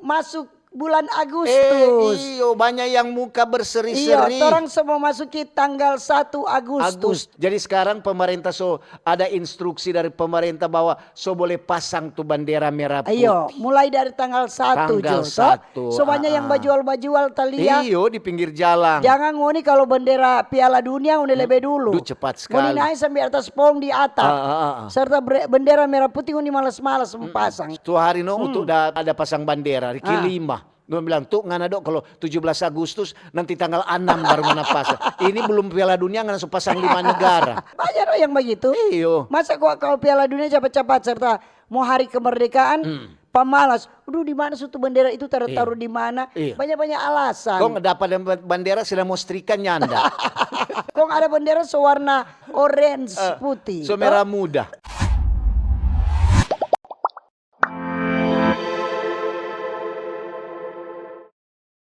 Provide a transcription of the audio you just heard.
masuk bulan Agustus. Iyo, banyak yang muka berseri-seri. Iya, orang semua masuki tanggal 1 Agustus. Jadi sekarang pemerintah ada instruksi dari pemerintah bahwa boleh pasang tuh bendera merah putih. Ayo, mulai dari tanggal 1 Tanggal Jo. 1. Semuanya yang bajual-bajual talia. Iyo, di pinggir jalan. Jangan ngoni kalau bendera Piala Dunia udah lebih dulu. Cepat Ngoni sekali. naik sampai atas pohon di atap. Serta bendera merah putih ngoni malas-malas mempasang. Tuh hari untuk ada pasang bendera di kelima. Dia bilang tuh ngana dok kalau 17 Agustus nanti tanggal 6 baru ngana pasang. Ini belum Piala Dunia ngana pasang 5 negara. Banyak loh yang begitu. Iyo. Masa kok kalau Piala Dunia cepat-cepat serta mau hari kemerdekaan pemalas. Aduh di mana suatu bendera itu taruh di mana? Banyak-banyak alasan. Kok dapat bendera sudah mau setrika nyanda. Kok ada bendera sewarna orange putih. Merah muda.